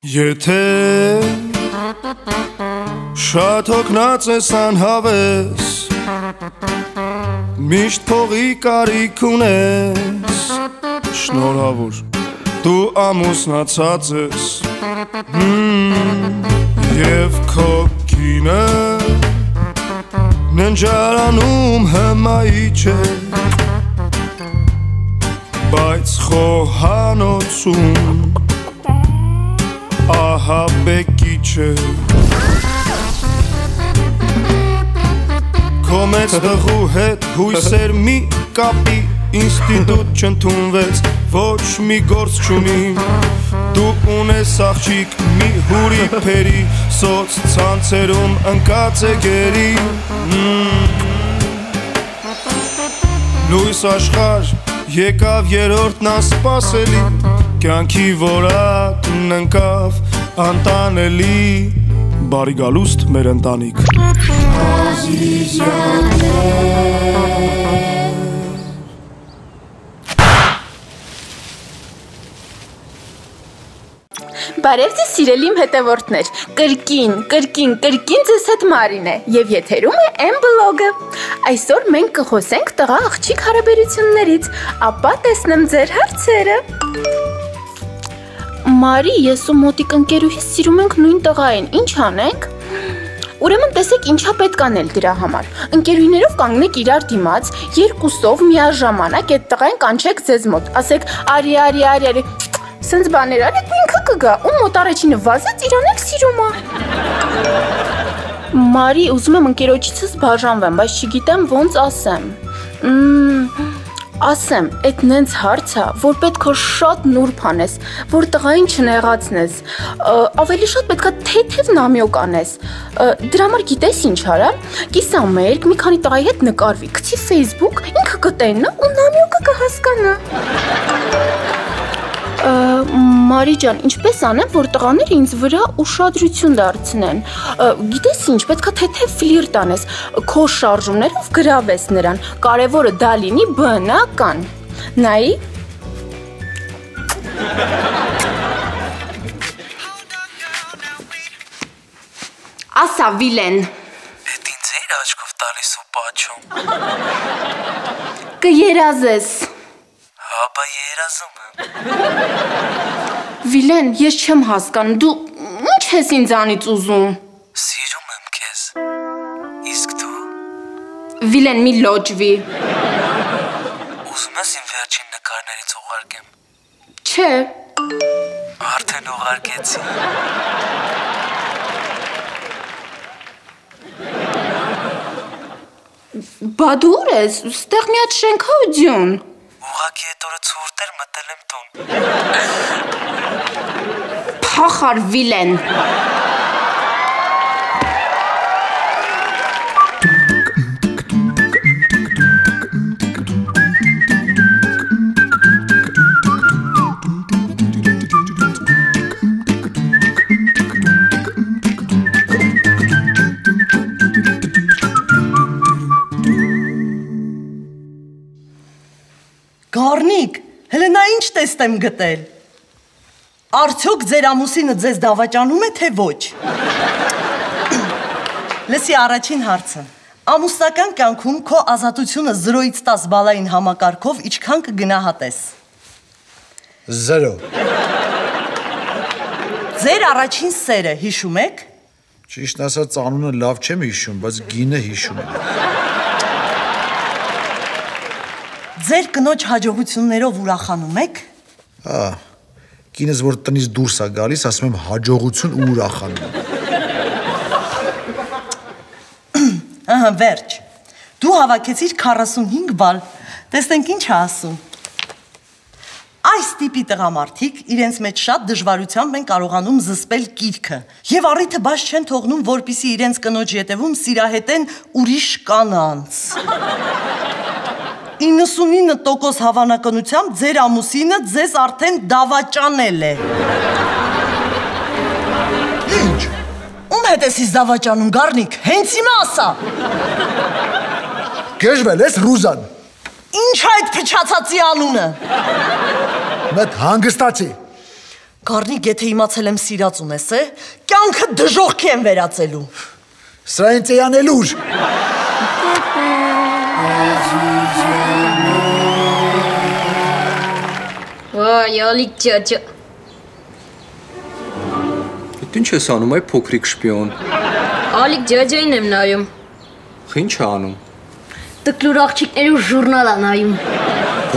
Եթե շատ հոգնած ես անհավես Միշտ փողի կարիք ունես Շնորհավոր դու ամուսնացած ես Եվ քո կինը ննջարանում հմայի չէ Բայց խոհանոցում Ահա բեկի չէ Քո մեծ տղու հետ հույսեր մի կապի Ինստիտուտ չընդունվեց ոչ մի գործ չունի Դու ունես աղջիկ մի հուրի փերի Սոց ցանցերում ընկած է գերի Լույս աշխարհ եկավ երրորդն անսպասելի Կյանքի որակն ընկավ անտանելի Բարի գալուստ մեր ընտանիք Բարև ձեզ սիրելի իմ հետևորդներ, կրկին ձեզ հետ Մարին է և եթերում է M-Blog-ը Այսօր մենք կխոսենք տղա աղջիկ հարաբերություններից, ապա տեսնեմ ձեր հարցերը Մարի, ես ու մոտիկ ընկերուհիս սիրում ենք նույն տղային, ինչ անենք? Ուրեմն տեսեք ինչա պետք անել դրա համար Ընկերուհիներով կանգնեք իրար դիմաց, երկուսով միաժամանակ այդ տղային կանչեք ձեզ մոտ Ասեք արի Սենց բաներ արեք ու ինքը կգա Ում մոտ առաջինը վազեց իրան էլ սիրում է Մարի, ուզում եմ ընկերոջիցս բաժանվեմ, բայց չգիտեմ ոնց ասեմ Ասեմ, այդ նենց հարց է, որ պետք է շատ նուրբ անես, որ տղային չնեղացնես, ավելի շատ պետք է թեթև նամյոկ անես, դրա համար գիտես ինչ արա, կիսամերկ, մի քանի տղայի հետ նկարվի, գցի Facebook, ինքը կտենա ու նամյոկը կհասկանա Մարի ջան, ինչպես անեմ, որ տղաները ինձ վրա ուշադրություն դարձնեն Գիտես ինչ, պետք է թեթև ֆլիրտ անես Քո շարժումներով գրավես նրան Կարևորը դա լինի բնական Նայի Ասա Վիլեն Էդ ինձ էր աչքով տալիս ու պաչում Կերազես Հապա երազում Վիլեն, ես չեմ հասկանում, դու ինչ ես ինձանից ուզում Սիրում եմ քեզ Իսկ դու Վիլեն, մի լոջվի Ուզում ես իմ վերջին նկարներից ուղարկեմ Չէ Արդեն ուղարկեցի Բա դու ուր ես, ստեղ մի հատ շենք հա ու ձյուն Ուղակի էտ օրը ցուրտ էր մտել եմ տուն Փախար Վիլեն Գառնիկ, հələ նա ինչ տեստեմ գտել Արդյոք ձեր ամուսինը ձեզ դավաճանում է, թե ոչ Լսի առաջին հարցը Ամուսնական կյանքում քո ազատությունը 0-ից 10 բալային համակարգով ինչքան կգնահատես 0 Ձեր առաջին սերը հիշում եք Ճիշտ ասած անունը լավ չեմ հիշում, բայց գինը հիշում եմ Ձեր կնոջ հաջողություններով ուրախանում եք Կինս որ տնից դուրս է գալիս, ասում եմ հաջողություն ու ուրախանում Ահա, վերջ Դու հավաքեցիր 45 բալ Տեսնենք ինչ է ասում Այս տիպի տղամարդիկ իրենց մեջ շատ դժվարությամբ են կարողանում զսպել կիրքը Եվ առիթը բաց չեն թողնում, որպեսզի իրենց կնոջ ետևում սիրահետեն ուրիշ կանանց 99% հավանականությամբ ձեր ամուսինը ձեզ արդեն դավաճանել է Ինչ? Ում հետ ես իս դավաճանում, Գառնիկ, հենց հիմա ասա Գեժվել ես Ռուզան Ինչ է այդ փչացածի անունը Մետ հանգստացի Գառնիկ, եթե իմացել եմ սիրած ունես, կյանքը դժողքի եմ վերածելու։ Սրա ինձ է անելուր։ Վայ, Ալիկ ջաջա։ Ինչ ես անում այ փոքրիկ շպիոն։ Ալիկ ջաջային եմ նայում։ Ինչ է անում։ Տկլուր աղջիկներու ժուրնալ է նայում։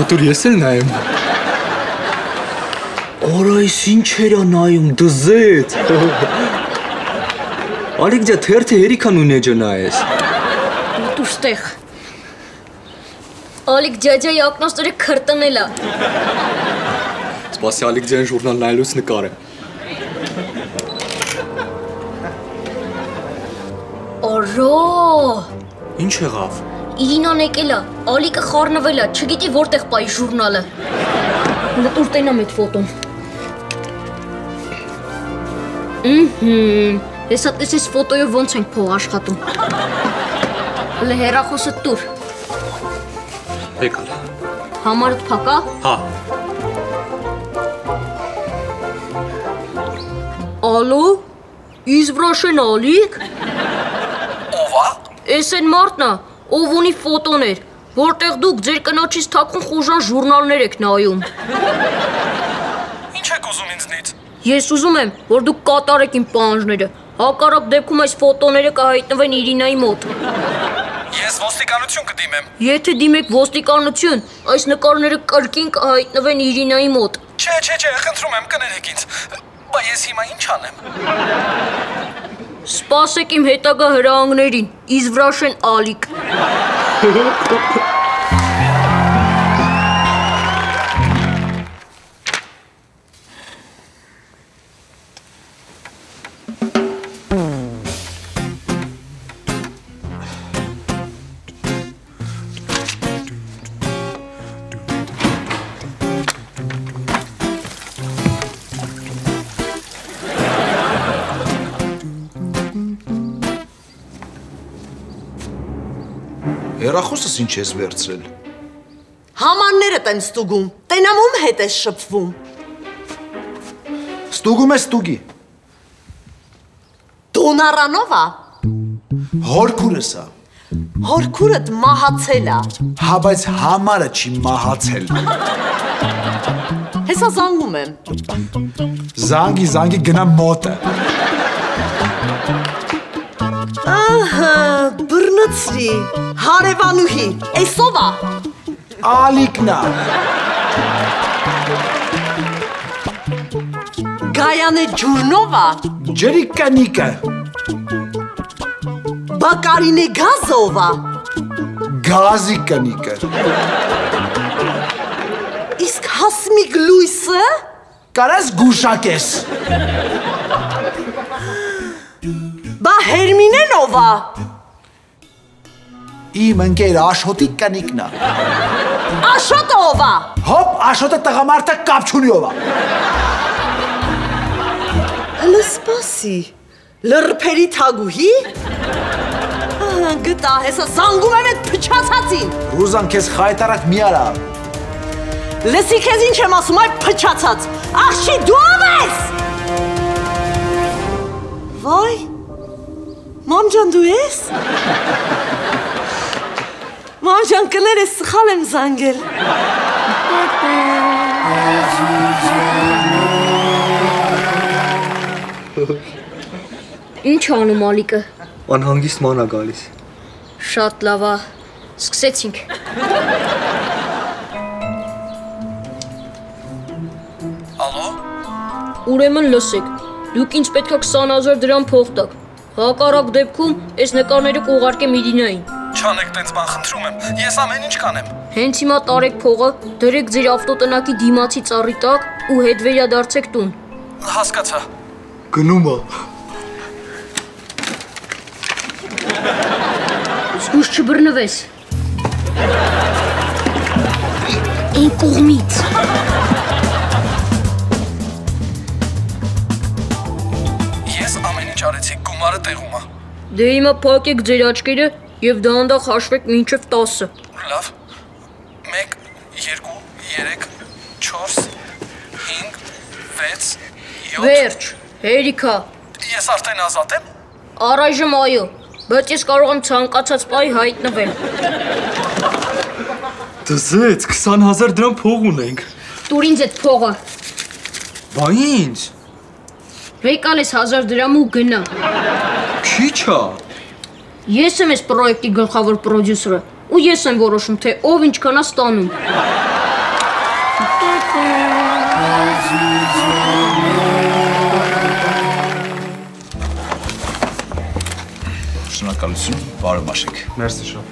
Ոտուր ես էլ նայեմ։ Օր այս ինչ էր նայում դզեց։ Ալիկ ջա թերթը հերիքան ունեջը նայես։ Ոտուր ստեղ։ Ալիկ ջաջայի ակնոստերը քրտնելա։ Սպասի Ալիկ ջան ժուրնալ նայելուց նկարը։ Օրո։ Ինչ եղավ։ Իրինան եկել է, Ալիկը խառնվել է, չգիտի որտեղ պայի ժուրնալը։ Դուր տենամ այդ ֆոտոն։ Հեսա տեսես ֆոտոյով ոնց ենք փող աշխատում։ Հլը հեռախոսը տուր։ Եկալ։ Համարդ փակա։ Հա։ Ալո, իզվրաշեն Ալիկ։ Ով է։ Էս են մարդն է, ով ունի ֆոտոներ, որտեղ դուք ձեր կնոջից թաքուն խուժան ժուրնալներ եք նայում։ Ինչ եք ուզում ինձնից։ Ես ուզում եմ, որ դուք կատարեք իմ պահանջները։ Հակառակ դեպքում այս ֆոտոները կհայտնվեն Իրինայի մոտ։ Ես ոստիկանություն կդիմեմ։ Եթե դիմեք ոստիկանություն, այս նկարները կրկին կհայտնվեն Իրինայի մոտ։ Չէ, խնդրում եմ կներեք ինձ։ Բա ես հիմա ինչ անեմ։ Սպասեք իմ հետագա հրահանգներին, իզվրաշեն Ալիկ։ Հեռախոսս ինչ ես վերցրել։ Համարներդ եմ ստուգում, տենամ ում հետ ես շփվում։ Ստուգում ես ստուգի։ Դոնարանով է։ Հորքուրս է։ Հորքուրդ մահացել է։ Հա, բայց համարը չի մահացել։ Հեսա զանգում եմ։ Զանգի գնա մոտը։ Ահա, բռնցրի, հարևանուհի, էսով է։ Ալիկնա։ Գայանե ջուրնով է։ Ջրի կանիկը։ Բակարինե գազով է։ Գազի կանիկը։ Իսկ հասմիկ լույսը։ Կարաս գուշակես։ Բա Հերմինեն ով է։ Իմ ընկեր Աշոտի կանիկն է։ Աշոտը ով է։ Հոպ, Աշոտը տղամարդը կապ չունի ով է։ Հլը սպասի, լրփերի թագուհի։ Ահա, գտա, հեսա զանգում եմ այդ փչացածին։ Ռուզան քեզ խայտարակ մի արա։ Լսի քեզ ինչ եմ ասում, այ փչացած։ Աղջի դու ով ես։ Վայ, մամջան դու ես։ Մամջան կներես սխալ եմ զանգել։ Ինչ անում Ալիկը։ Անհանգիստ ման է գալիս։ Շատ լավ է։ Սկսեցինք։ Ալո։ Ուրեմն լսեք, դուք ինձ պետք է 20,000 դրամ փող տաք։ Հակառակ դեպքում այս նկարները կուղարկեմ Իրինային։ Չանեք տենց բան, խնդրում եմ։ Ես ամեն ինչ կանեմ։ Հենց հիմա տարեք փողը, դրեք ձեր ավտոտնակի դիմացի ծառի տակ ու հետ վերադարձեք տուն։ Հասկացա։ Գնում է։ Զգուշ չբռնվես։ Այն կողմից։ Ես ամեն ինչ արեցի, գումարը տեղում է։ Դե հիմա փակեք ձեր աչքերը եւ դանդաղ հաշվեք մինչեւ 10։ Լավ։ 1 2 3 4 5 6 Վերջ, հերիքա։ Ես արդեն ազատ եմ։ Առայժմ այո, բայց ես կարող եմ ցանկացած պահի հայտնվել։ Դզեց 20,000 դրամ փող ունենք։ Տուր ինձ այդ փողը։ Բա ինչ։ Վեկալես 1000 դրամ ու գնա։ Քիչ է։ Ես եմ այս պրոյեկտի գլխավոր պրոդյուսերը ու ես եմ որոշում, թե ով ինչքան է ստանում։ Շնորհակալություն, բարև մաշեք։ Մերսի շատ։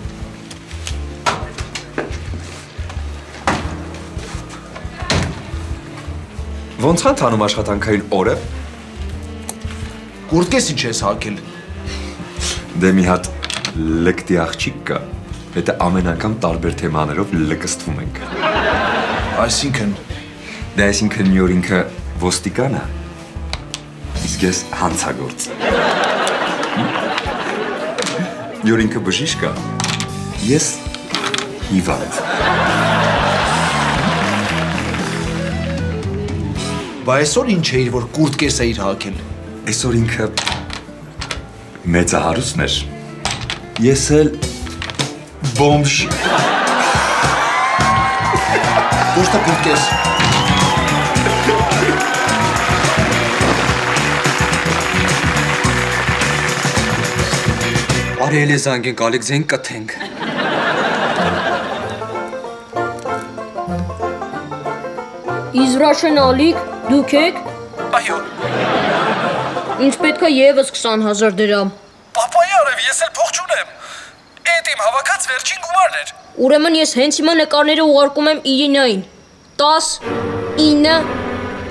Ոնց է տանում աշխատանքային օրը։ Կուրտկես ինչ ես հակել։ Դե մի հատ լկտի աղջիկ կա, հետը ամեն անգամ տարբեր թեմաներով լկստվում ենք։ Այսինքն Դե այսինքն մի օր ինքը ոստիկան է, իսկ ես հանցագործ։ Մի օր ինքը բժիշկ է, ես հիվանդ։ Բա այսօր ինչ էիր, որ կուրտկես էիր հակել։ Այսօր ինքը մեծահարուստն էր, ես էլ բոմժ։ Ոչ թե կուրտկես։ Արի էլի զանգենք, Ալեք, զենք կթենք։ Իզրաշեն Ալիկ, դուք եք։ Այո։ Ինձ պետք է եւս 20,000 դրամ։ Պապայի արև, ես էլ փող չունեմ։ Էդ իմ հավաքած վերջին գումարն էր։ Ուրեմն ես հենց հիմա նկարները ուղարկում եմ Իրինային։ 10, 9,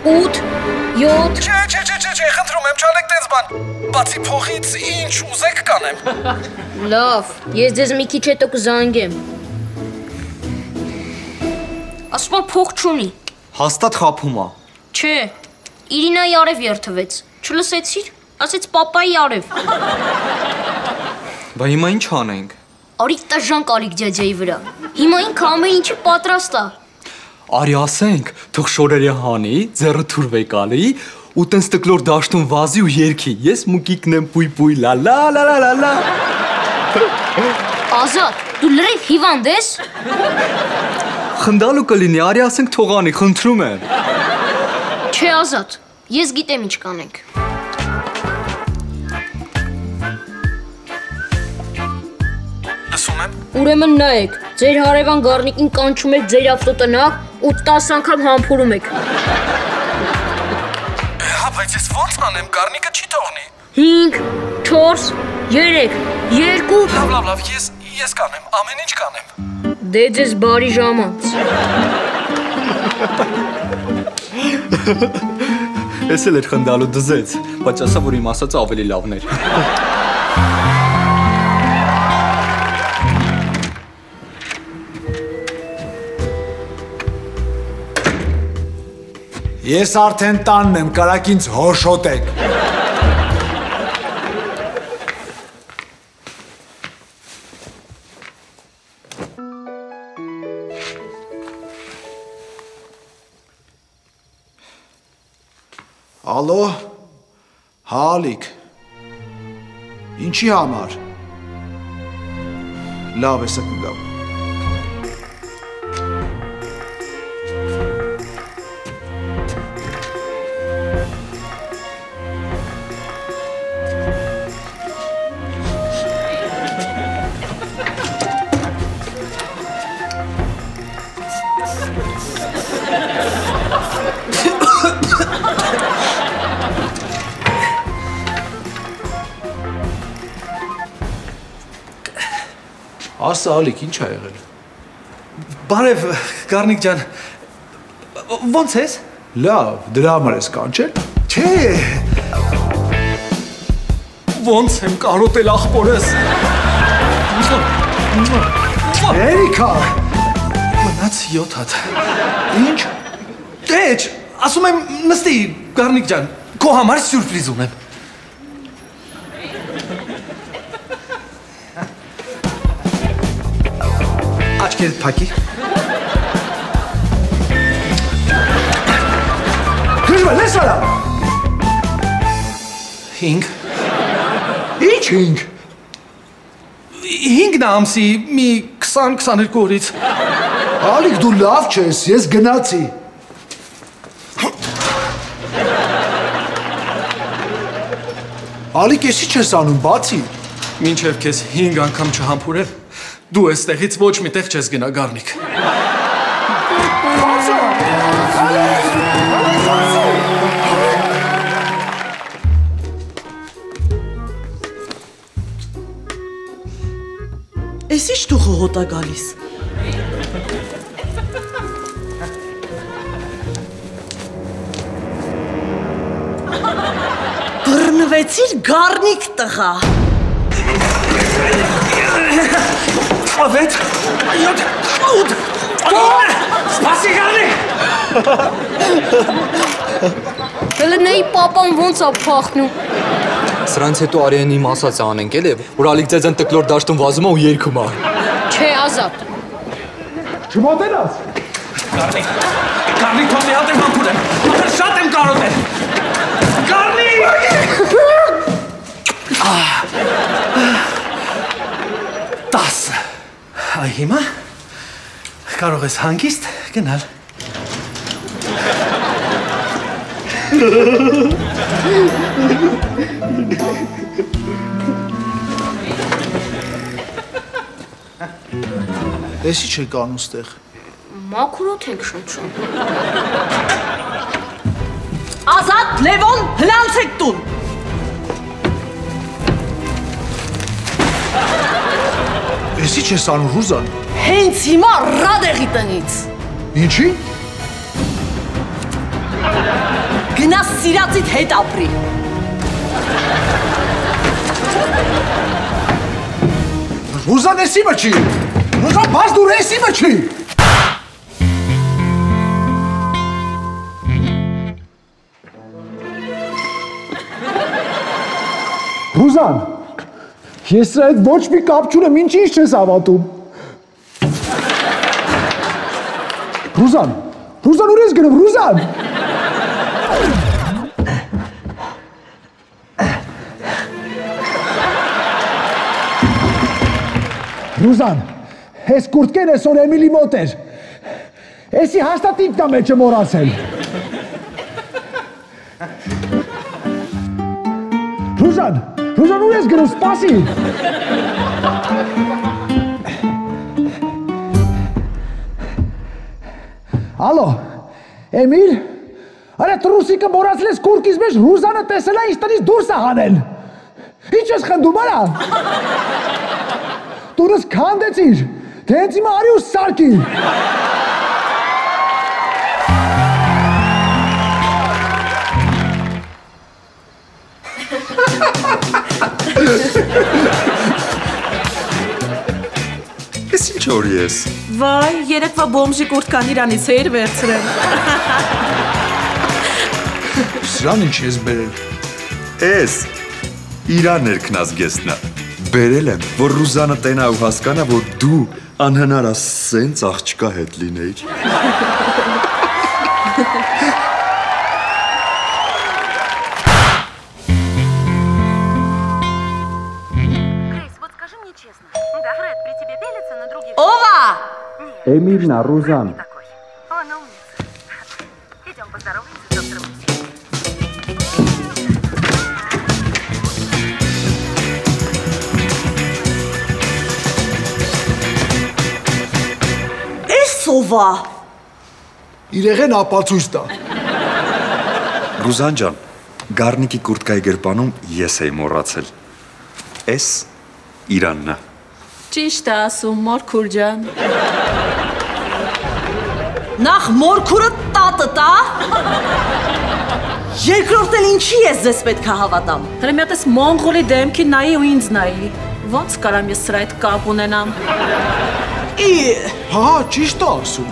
8, 7 Չէ, խնդրում եմ, չանեք տենց բան։ Բացի փողից ինչ ուզեք կանեմ։ Լավ, ես ձեզ մի քիչ հետո կզանգեմ։ Ասում եմ փող չունի։ Հաստատ խափում է։ Չէ, Իրինայի արև երթվեց։ Չլսեցիր։ Ասեց պապայի արև։ Բա հիմա ինչ անենք։ Արի տաժանք Ալիկ ջաջայի վրա։ Հիմա ինքը ամեն ինչի պատրաստ է։ Արի ասենք, թող շորերը հանի, ձեռը թուրվեք ալի, ու տենց տկլոր դաշտում վազի ու երգի։ Ես մուկիկն եմ պույ լա լա լա լա լա լա։ Ազատ, դու լրիվ հիվանդ ես։ Խնդալու կլինի, արի ասենք թողանի, խնդրում եմ։ Չէ, Ազատ, ես գիտեմ ինչ կանենք։ Լսում եմ։ Ուրեմն նայեք, ձեր հարևան Գառնիկին կանչում եք ձեր ավտոտնակ ու 10 անգամ համբուրում եք։ Հա, բայց ես ոնց անեմ, Գառնիկը չի թողնի։ 5, 4, 3, 2 Լավ, ես կանեմ, ամեն ինչ կանեմ։ Դե ձեզ բարի ժամանց։ Ես էլ էր խնդալու դզեց, բայց ասա, որ իմ ասածը ավելի լավն էր։ Ես արդեն տանն եմ, կարաք ինձ հոշոտեք։ Ալո, Հալիկ, ինչի համար։ Լավ էսա կգամ։ Ասա Ալիկ, ինչ ա եղել։ Բարև, Գառնիկ ջան, ոնց ես։ Լավ, դրա համար ես կանչել։ Չէ։ Ոնց եմ կարոտել ախպորս։ Երիքա։ Մնաց 7 հատ։ Ինչ։ Դեչ, ասում եմ նստի, Գառնիկ ջան, քո համար սյուրպրիզ ունեմ։ Աչքերդ փակի։ Քիչ լես արա։ 5 Ինչ 5 5 ամսի մի 20-22 օրից Ալիկ դու լավ չես, ես գնացի Ալիկ եսի չես անում, բացի Մինչև քեզ 5 անգամ չհամբուրել դու այստեղից ոչ մի տեղ չես գնա Գառնիկ Էս ի՞նչ դու խոհոտա գալիս։ Բռնվեցիր Գառնիկ տղա։ 6 7 8 Սպասի Գառնիկ Հելնեի պապան ոնց է փախնում Սրանց հետո Արիեն իմ ասածը անենք էլ է, որ Ալիկ ձեզ են տկլոր դաշտում վազում է ու երգում է։ Չէ ազատ Չմոտենաս Գառնիկ թող մի հատ եմ համբուրեմ Ախր շատ եմ կարոտել Գառնիկ 10 Այ հիմա կարող ես հանգիստ գնալ Եսի չեք անում ստեղ Մաքրոտ ենք շնչում Ազատ, Լևոն, հլանցեք տուն Եսի չես անում Ռուզան Հենց հիմա ռադեղի տնից Ինչի Գնա սիրածիդ հետ ապրի Ռուզան եսի մչի Ռուզան բաց դուր եսի մչի Ռուզան Ես սրա հետ ոչ մի կապ չունեմ ինչ չես հավատում Ռուզան ուր ես գնում Ռուզան Ռուզան ես կուրտկեն ես որ Էմիլի մոտ էր Էսի հաստատ ինքն է մեջը մոռացել Ռուզան ուր ես գնում սպասի Ալո Էմիլ Արա տրուսիկը մոռացել ես կուրկից մեջ Ռուզանը տեսել է ինձ տնից դուրս է հանել Ինչ ես խնդում արա Տունս քանդեցիր թե հենց հիմա արի ու սարքի Ես ինչ օր ես Վայ, երեկվա բոմժի կուրտկան իրանից էիր վերցրել Սրան ինչ ես բերել Ես իրան ներքնած գեսնա Բերել եմ, որ Ռուզանը տենա ու հասկանա, որ դու անհնար ասենց աղջկա հետ լինեիր Ова! Эмильна, Рузан. Он умница. Идем поздороваемся с доктором. Էսովա Իրեղեն ապացույց տա Ռուզան ջան, Գառնիկի կուրտկայի գրպանում ես էի մոռացել Էս Իրանն է Ճիշտ է ասում, Մորքուր ջան Նախ մորքուրը տատը տա Երկրորդ էլ ինչի ես ձեզ պետք է հավատամ Հրեմյատ ես մոնղոլի դեմքի նայի ու ինձ նայի Ոնց կարամ ես սրա հետ կապ ունենամ Հա, ճիշտ է ասում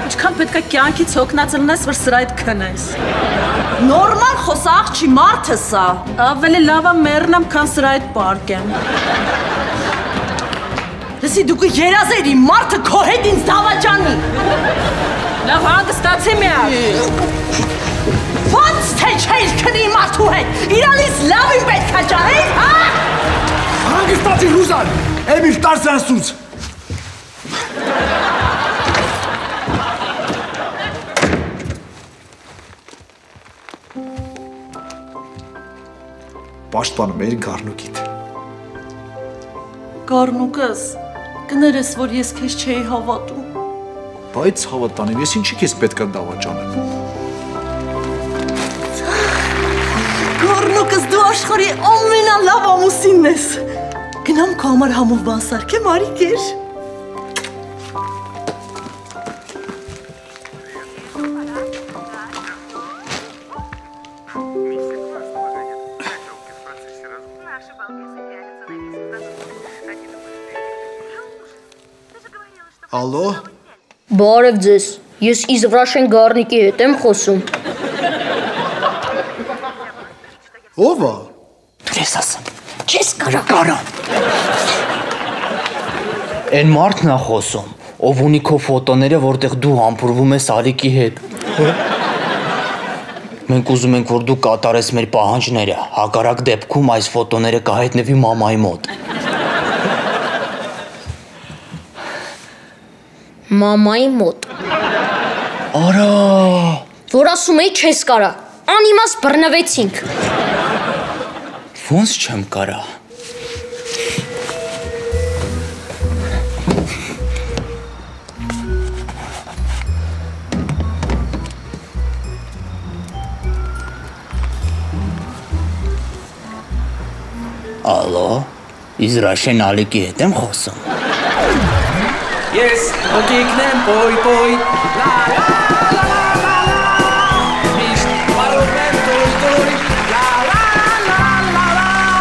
Ինչքան պետք է կյանքից հոգնած լնես, որ սրա հետ քնես Նորմալ խոսաղ չի մարդը սա Ավելի լավ է մեռնեմ, քան սրա հետ պարկեմ Լսի դուք երազեր իմ մարդը քո հետ ինձ դավաճանի Լավ հանգստացի միակ Ոնց թե չէիր քնի մարդու հետ։ Իրանից լավ իմ պետք է ճարեիր, հա։ Հանգստացի Ռուզան, Էմիլ տար սրան սուց։ Պաշտպանում էիր գառնուկիդ։ Գառնուկս, կներես, որ ես քեզ չէի հավատում։ Բայց հավատանեմ, ես ինչի քեզ պետք է դավաճանեմ։ Գառնուկս, դու աշխարհի ամենալավ ամուսինն ես։ Գնամ քո համար համով բան սարքեմ, արի կեր։ Ալո։ Բարև ձեզ։ Ես Իզվրաշեն Գառնիկի հետ եմ խոսում։ Ո՞վ է։ Դու ես ասում։ Չես կարա։ Էն մարդն է խոսում, ով ունի քո ֆոտոները, որտեղ դու համբուրվում ես Արիկի հետ։ Մենք ուզում ենք, որ դու կատարես մեր պահանջները, հակառակ դեպքում այս ֆոտոները կհայտնվի մամայի մոտ։ Մամայի մոտ։ Արա։ Որ ասում էի չես կարա։ Անիմաց բռնվեցինք։ Ոնց չեմ կարա։ Ալո, Իզրաշեն Ալիկի հետ եմ խոսում։ Yes, օգիկնեմ, պոյ, la la la la la Միշտ բարով եմ տոյ, la la la la la